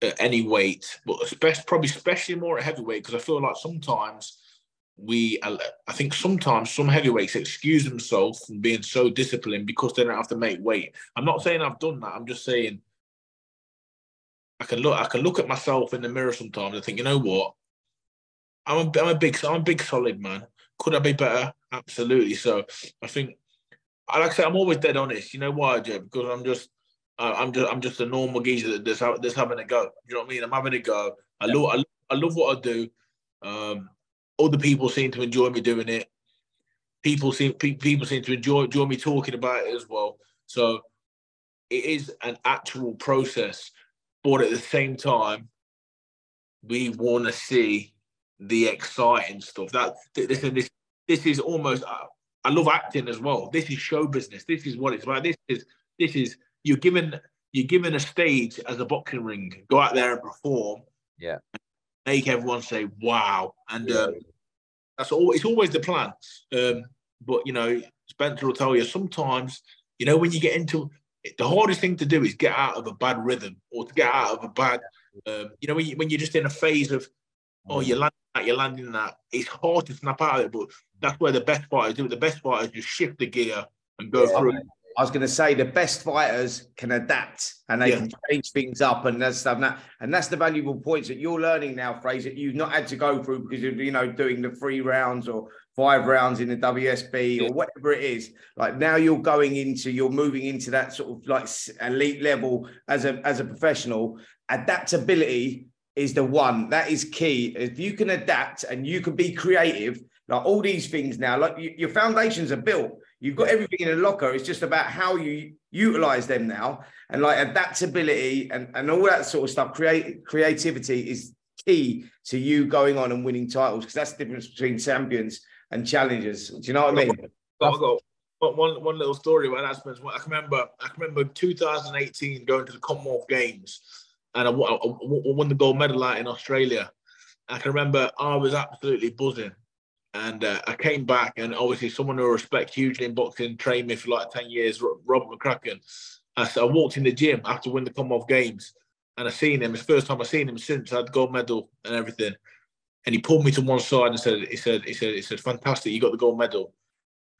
at any weight, but especially more at heavyweight, because I feel like sometimes sometimes some heavyweights excuse themselves from being so disciplined because they don't have to make weight. I'm not saying I've done that. I'm just saying I can look at myself in the mirror sometimes and think, you know what? I'm a big solid man. Could I be better? Absolutely. So I think, like I say, I'm always dead honest. You know why, Joe? Because I'm just a normal geezer that's having a go. You know what I mean? I'm having a go. I love what I do. Other people seem to enjoy me doing it. People seem to enjoy me talking about it as well. So it is an actual process, but at the same time, we want to see the exciting stuff. This is almost. I love acting as well. This is show business. This is what it's about. This is you're given a stage as a boxing ring. Go out there and perform. Yeah. Make everyone say wow, and that's all. It's always the plan. But Spencer will tell you sometimes. When you get into the hardest thing to do is get out of a bad rhythm, or to get out of a bad. When you're just in a phase of, you're landing that. It's hard to snap out of it, but that's where the best fighters do it. The best fighters just shift the gear and go through. I was going to say the best fighters can adapt and they can change things up and that's stuff. And that's the valuable points that you're learning now, Frazer. You've not had to go through because of doing the 3 rounds or 5 rounds in the WSB or whatever it is. Like now you're moving into that sort of like elite level as a professional. Adaptability is the one. That is key. If you can adapt and you can be creative, like all these things now, like your foundations are built. You've got everything in a locker. It's just about how you utilize them now. And like adaptability and all that sort of stuff, creativity is key to you going on and winning titles, because that's the difference between champions and challengers. Do you know what I mean? I've got one little story about that. I can remember 2018 going to the Commonwealth Games, and I won the gold medal out in Australia. I can remember I was absolutely buzzing. And I came back, and obviously someone who I respect hugely in boxing, trained me for like 10 years, Robert McCracken. I walked in the gym after winning the Commonwealth Games, and I seen him. It's the first time I've seen him since I had the gold medal and everything. And he pulled me to one side and said, he said, fantastic, you got the gold medal.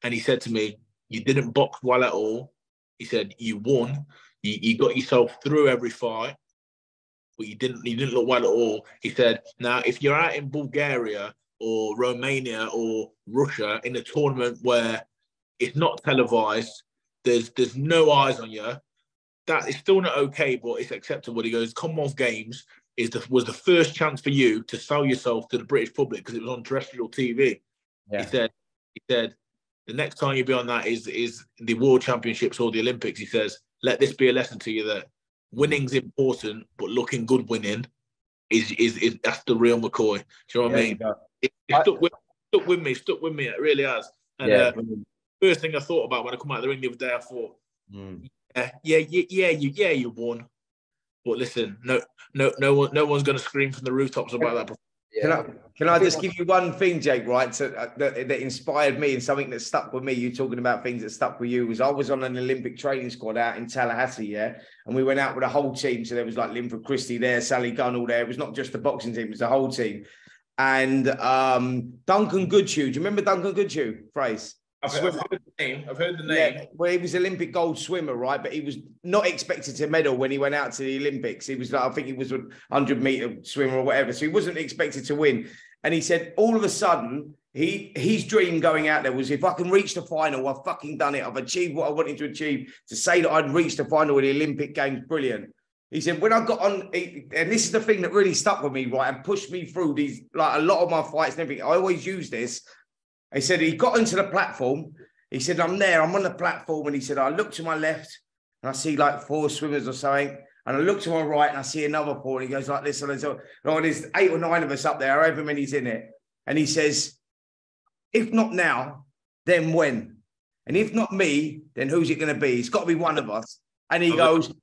And he said to me, you didn't box well at all. He said, you won. You got yourself through every fight, but you didn't look well at all. He said, now, if you're out in Bulgaria or Romania or Russia in a tournament where it's not televised, there's no eyes on you, that is still not okay, but it's acceptable. He goes, Commonwealth Games was the first chance for you to sell yourself to the British public because it was on terrestrial TV. Yeah. He said, the next time you be on that is the World Championships or the Olympics. He says, let this be a lesson to you that winning's important, but looking good winning is that's the real McCoy. Do you know what I mean? It stuck with me. It really has. And first thing I thought about when I come out of the ring the other day, I thought, you won. But listen, no one's going to scream from the rooftops about that. Yeah. Can I just give you one thing, Jake, right? That inspired me and something that stuck with me. You talking about things that stuck with you was I was on an Olympic training squad out in Tallahassee, yeah? And we went out with a whole team. So there was like Linford Christie there, Sally Gunnell there. It was not just the boxing team, it was the whole team. And Duncan Goodhue. Do you remember Duncan Goodhue, Frazer? I've heard the name. Yeah, well, he was Olympic gold swimmer, right? But he was not expected to medal when he went out to the Olympics. He was like, I think he was a 100-meter swimmer or whatever. So he wasn't expected to win. And he said, all of a sudden, his dream going out there was, if I can reach the final, I've fucking done it. I've achieved what I wanted to achieve. To say that I'd reached the final of the Olympic Games, brilliant. He said, when I got on, and this is the thing that really stuck with me, right, and pushed me through these, like a lot of my fights and everything. I always use this. He said he got into the platform. He said, I'm there, I'm on the platform. And he said, I look to my left and I see like 4 swimmers or something. And I look to my right and I see another 4. And he goes like this. And there's 8 or 9 of us up there, however many's in it. And he says, if not now, then when? And if not me, then who's it going to be? It's got to be one of us. And he goes,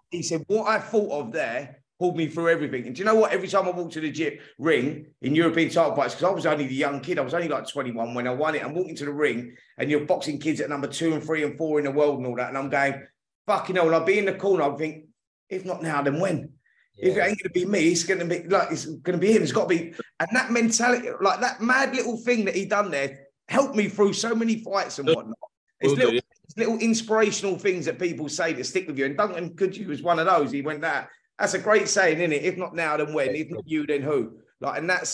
he said, what I thought of there pulled me through everything. And do you know what? Every time I walk to the ring in European title fights, because I was only the young kid, I was only like 21 when I won it. I'm walking to the ring and you're boxing kids at number 2 and 3 and 4 in the world and all that. And I'm going, fucking hell. And I'll be in the corner. I'll think, if not now, then when? Yeah. If it ain't going to be me, it's going to be like, it's going to be him. It's got to be. And that mentality, like that mad little thing that he done there helped me through so many fights and whatnot. It's little inspirational things that people say that stick with you. And Duncan Goodhue was one of those. He went that. That's a great saying, isn't it? If not now, then when? If not you, then who? Like, and I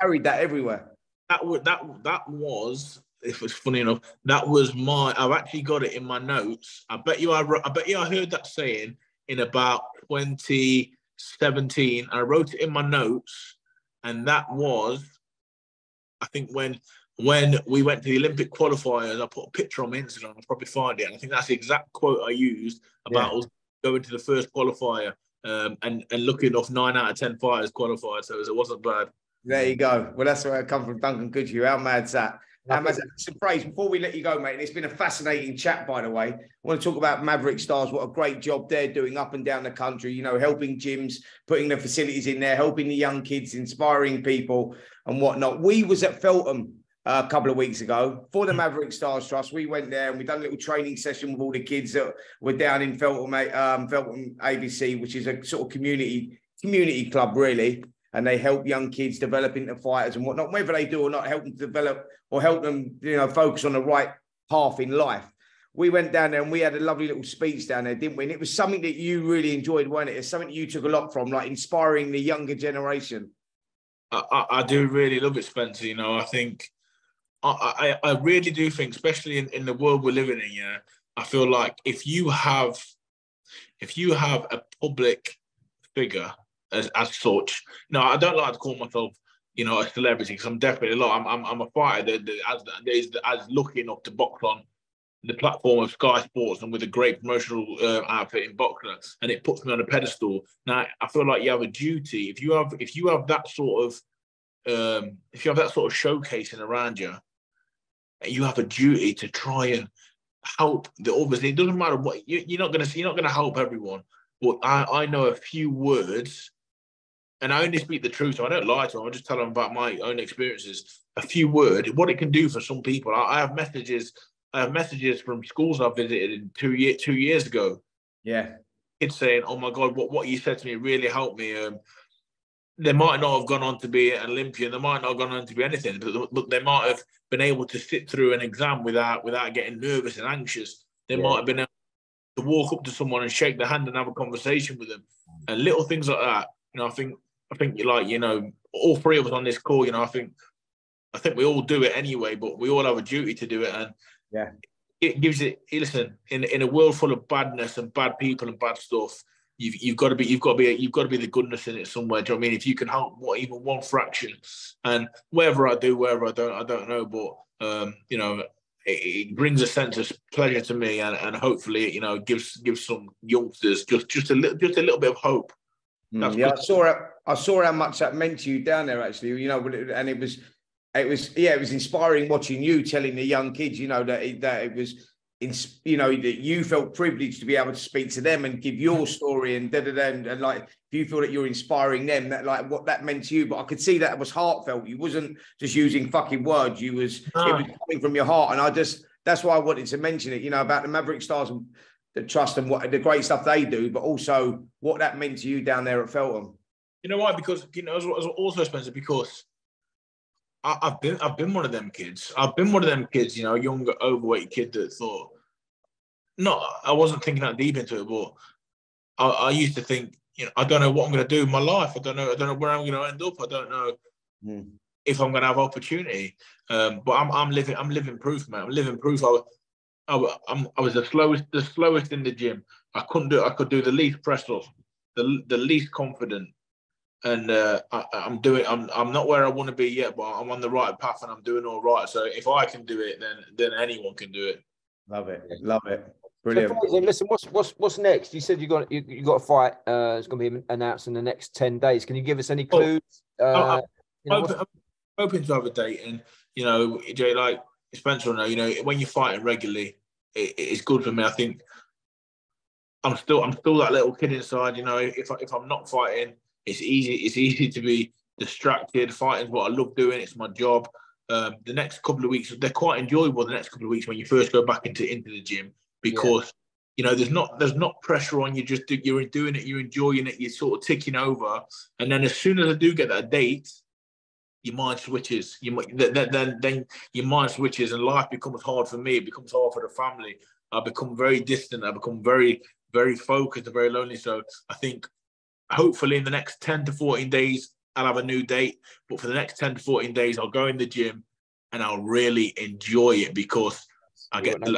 carried that everywhere. That was, if it's funny enough, that was I've actually got it in my notes. I bet you I heard that saying in about 2017, and I wrote it in my notes, and that was, I think when we went to the Olympic qualifiers, I put a picture on my Instagram. I'll probably find it. And I think that's the exact quote I used about us going to the first qualifier, and lucky enough, 9 out of 10 fighters qualified, so it wasn't bad. There you go. Well, that's where I come from, Duncan Goodhue. How mad's that? So, Frazer, before we let you go, mate, and it's been a fascinating chat, by the way. I want to talk about Maverick Stars, what a great job they're doing up and down the country, you know, helping gyms, putting the facilities in there, helping the young kids, inspiring people and whatnot. We was at Feltham a couple of weeks ago for the Maverick Stars Trust. We went there and we done a little training session with all the kids that were down in Feltham ABC, which is a sort of community club, really. And they help young kids develop into fighters and whatnot, whether they do or not, help them develop or help them, you know, focus on the right path in life. We went down there and we had a lovely little speech down there, didn't we? And it was something that you really enjoyed, wasn't it? It's something that you took a lot from, like inspiring the younger generation. I do really love it, Spencer. You know, I think I really do think, especially in the world we're living in, yeah, I feel like if you have a public figure as such. You know, I don't like to call myself, you know, a celebrity, because I'm definitely not. I'm a fighter that is as lucky enough to box on the platform of Sky Sports and with a great promotional outfit in boxer, and it puts me on a pedestal. Now, I feel like you have a duty if you have that sort of showcasing around you, you have a duty to try and help the others. It doesn't matter what you're not gonna help everyone, but I know a few words, and I only speak the truth, so I don't lie to them. I just tell them about my own experiences. A few words, what it can do for some people. I have messages from schools I visited 2 years ago. Yeah, kids saying, "Oh my God, what you said to me really helped me." They might not have gone on to be an Olympian. They might not have gone on to be anything, but they might have been able to sit through an exam without getting nervous and anxious. They might have been able to walk up to someone and shake their hand and have a conversation with them, and little things like that. You know, I think like, you know, all three of us on this call, you know, I think we all do it anyway, but we all have a duty to do it, and it gives it. Listen, in a world full of badness and bad people and bad stuff, you've got to be the goodness in it somewhere. Do you know what I mean? If you can help even one fraction, and wherever I do, wherever I don't know, but you know, it brings a sense of pleasure to me, and hopefully, you know, gives some youngsters just a little bit of hope. Yeah, I saw how much that meant to you down there, actually. You know, and it was inspiring watching you telling the young kids, you know, that it was, you know, that you felt privileged to be able to speak to them and give your story and and like, if you feel that you're inspiring them, that like what that meant to you. But I could see that it was heartfelt. You wasn't just using fucking words. It was coming from your heart. And that's why I wanted to mention it, you know, about the Maverick Stars and the Trust and what the great stuff they do, but also what that meant to you down there at Feltham. You know why? Because, you know, it was also, Spencer, because I've been one of them kids. I've been one of them kids, you know, a younger, overweight kid that thought, I wasn't thinking that deep into it, but I used to think, you know, I don't know what I'm going to do in my life. I don't know where I'm going to end up. I don't know if I'm going to have opportunity. But I'm living proof, man. I'm living proof. I was the slowest in the gym. I could do the least press ups, the least confident. And I'm not where I want to be yet, but I'm on the right path and I'm doing all right. So if I can do it, then anyone can do it. Love it. Brilliant. So Frazer, listen, what's next? You said you got a fight. It's going to be announced in the next 10 days. Can you give us any clues? I'm hoping to have a date, and you know, Jay, like Spencer, you know, when you're fighting regularly, it's good for me. I think I'm still that little kid inside. You know, if I'm not fighting, it's easy to be distracted. Fighting is what I love doing. It's my job. The next couple of weeks, they're quite enjoyable. The next couple of weeks when you first go back into the gym, because you know there's not pressure on you. You're doing it. You're enjoying it. You're sort of ticking over. And then as soon as I do get that date, your mind switches. Then your mind switches, and life becomes hard for me. It becomes hard for the family. I become very distant. I become very, very focused and very lonely. So I think hopefully in the next 10 to 14 days, I'll have a new date. But for the next 10 to 14 days, I'll go in the gym and I'll really enjoy it, because I get to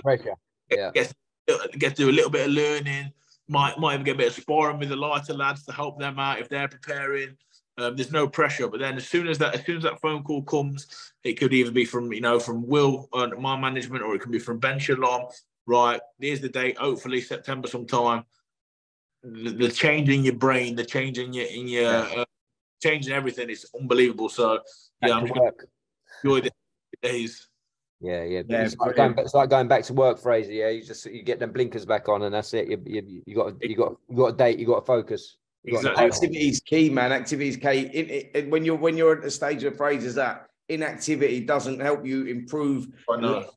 do a little bit of learning. Might even get a bit of sparring with the lighter lads to help them out if they're preparing. There's no pressure. But then as soon as that phone call comes, it could either be from Will, my management, or it can be from Ben Shalom. Right, here's the date. Hopefully September sometime. The change in your brain, the change in your changing everything is unbelievable. So I'm just going to enjoy the days. Yeah. It's like going back to work, Frazer. Yeah, you get them blinkers back on, and that's it. You got a date. You got to focus. Exactly. Activity is key, man. Activity is key. When you're at the stage of Frazer's at, inactivity doesn't help you improve. I know.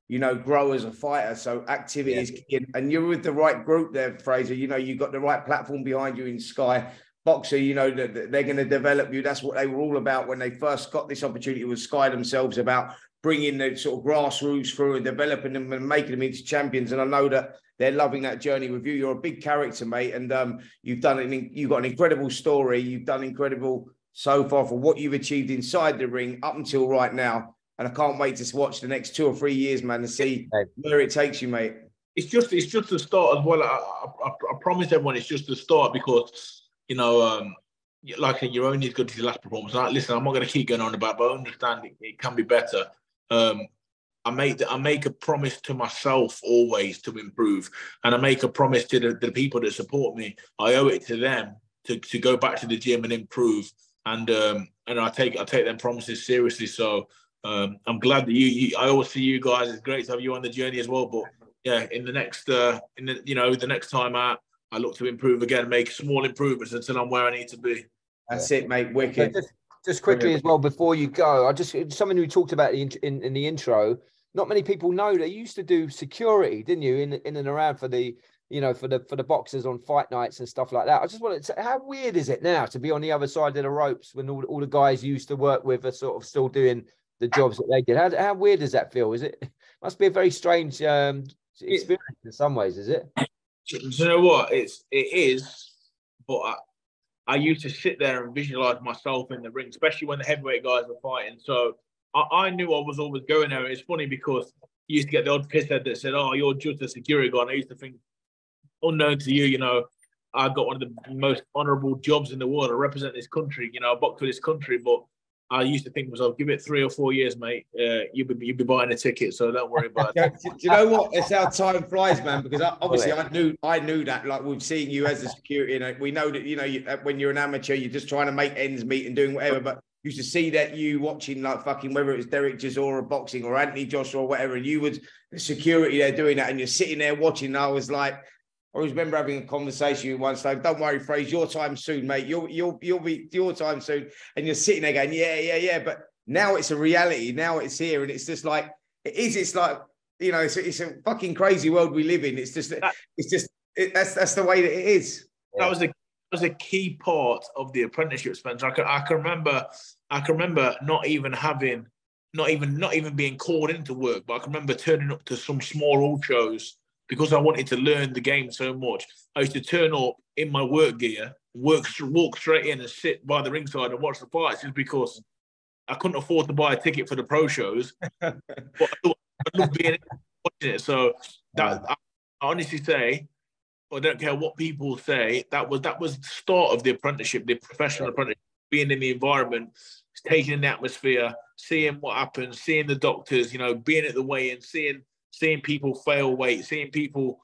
You know, grow as a fighter. So activity is key. And you're with the right group there, Frazer. You know, you've got the right platform behind you in Sky Boxer. You know, that they're going to develop you. That's what they were all about when they first got this opportunity with Sky themselves, about bringing the sort of grassroots through and developing them and making them into champions. And I know that they're loving that journey with you. You're a big character, mate. And you've got an incredible story. You've done incredible so far for what you've achieved inside the ring up until right now. And I can't wait to watch the next 2 or 3 years, man, and see where it takes you, mate. It's just the start as well. I promise everyone it's just the start, because, you know, like I said, you're only as good as your last performance. Like, listen, I'm not going to keep going on about, but I understand it can be better. I make a promise to myself always to improve, and I make a promise to the people that support me. I owe it to them to go back to the gym and improve, and I take them promises seriously. So I'm glad that I always see you guys. It's great to have you on the journey as well. But yeah, in the next the next time out, I look to improve again, make small improvements until I'm where I need to be. That's it, mate. Wicked. Just quickly as well before you go, something we talked about in the intro. Not many people know that you used to do security, didn't you, in and around for the for the boxers on fight nights and stuff like that. I just wanted to say, how weird is it now to be on the other side of the ropes when all the guys you used to work with are sort of still doing the jobs that they did? How weird does that feel? Must be a very strange experience in some ways, is it? Do you know what? It is, but I used to sit there and visualize myself in the ring, especially when the heavyweight guys were fighting. So I knew I was always going there. It's funny because you used to get the odd pisshead that said, "Oh, you're just a security guard." And I used to think, unknown to you, I've got one of the most honourable jobs in the world. I represent this country. I box for this country, but I used to think to myself, give it 3 or 4 years, mate. You'll be buying a ticket, so don't worry about it. Do you know what? It's how time flies, man. Because obviously, I knew that. Like we've seen you as a security, and we know that when you're an amateur, you're just trying to make ends meet and doing whatever. But you used to see that you watching like fucking whether it was Derek Chisora boxing or Anthony Joshua or whatever, and you was the security there doing that, and you're sitting there watching. And I was like, I always remember having a conversation with one, saying, "Don't worry, Frazer, your time soon, mate. You'll be your time soon." And you're sitting there going, "Yeah." But now it's a reality. Now it's here, and it's just like it's like it's a fucking crazy world we live in. That's the way that it is. That was a key part of the apprenticeship, Spencer. I can remember not even being called into work, but I can remember turning up to some small old shows because I wanted to learn the game so much. I used to turn up in my work gear, walk straight in and sit by the ringside and watch the fights just because I couldn't afford to buy a ticket for the pro shows. But I loved being watching it. So I honestly say, I don't care what people say, that was the start of the apprenticeship, the professional apprenticeship, being in the environment, taking in the atmosphere, seeing what happens, seeing the doctors, being at the weigh-in, seeing people fail weight, seeing people.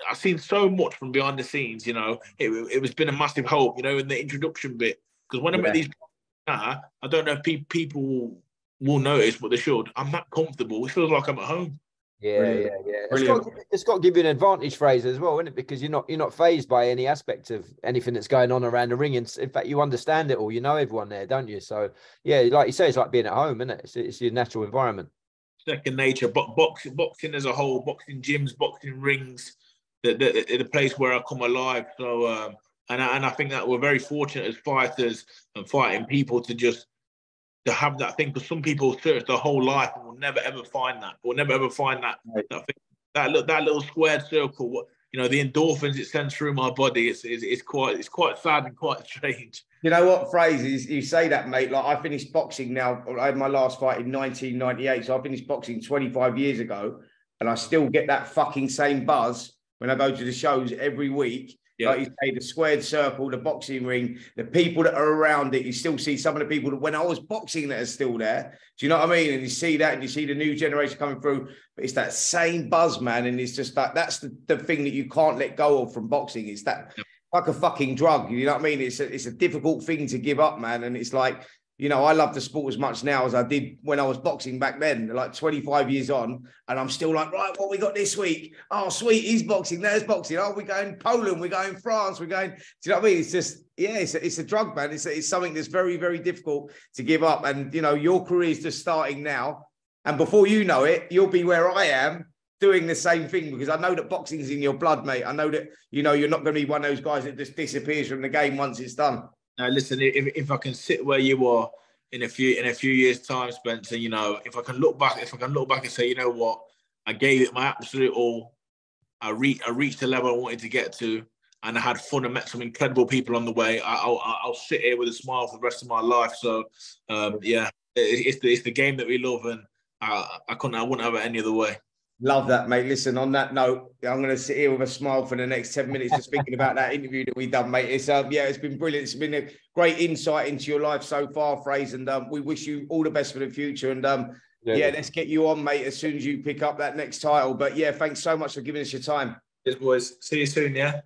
I've seen so much from behind the scenes. It was been a massive help. In the introduction bit, because when I'm at these, I don't know if people will notice, but they should. I'm not comfortable. It feels like I'm at home. Yeah. It's got to give you an advantage, Frazer, as well, isn't it? Because you're not fazed by any aspect of anything that's going on around the ring. And in fact, you understand it all. You know everyone there, don't you? So yeah, like you say, it's like being at home, isn't it? It's your natural environment. Second nature. But boxing as a whole, boxing gyms, boxing rings, the place where I come alive. So and I think that we're very fortunate as fighters and fighting people to have that thing, because some people search their whole life and will never ever find that. Right. that little squared circle. The endorphins it sends through my body. It's quite sad and quite strange. You know what, Frazer? You say that, mate. Like I finished boxing now. I had my last fight in 1998, so I finished boxing 25 years ago, and I still get that fucking same buzz when I go to the shows every week. Yeah. Like you say, the squared circle, the boxing ring, the people that are around it. You still see some of the people that when I was boxing that are still there. Do you know what I mean? And you see that, and you see the new generation coming through. But it's that same buzz, man. And it's just like that's the thing that you can't let go of from boxing. It's that like a fucking drug. You know what I mean? It's a difficult thing to give up, man. And it's like, I love the sport as much now as I did when I was boxing back then, like 25 years on. And I'm still like, right, what we got this week? Oh, sweet, he's boxing, there's boxing. Oh, we're going Poland, we're going France, we're going, do you know what I mean? It's just, it's a drug, man. It's something that's very, very difficult to give up. And, your career is just starting now. And before you know it, you'll be where I am doing the same thing, because I know that boxing's in your blood, mate. I know that, you're not going to be one of those guys that just disappears from the game once it's done. Now, listen, if I can sit where you are in a few years' time, Spencer, if I can look back and say, you know what, I gave it my absolute all. I reached the level I wanted to get to, and I had fun and met some incredible people on the way. I'll sit here with a smile for the rest of my life. So, it's the game that we love, and I wouldn't have it any other way. Love that, mate. Listen, on that note, I'm going to sit here with a smile for the next 10 minutes just thinking about that interview that we done, mate. It's yeah, it's been brilliant. It's been a great insight into your life so far, Frazer, and we wish you all the best for the future. And yeah, let's get you on, mate, as soon as you pick up that next title. But yeah, thanks so much for giving us your time. Cheers, boys. See you soon, yeah?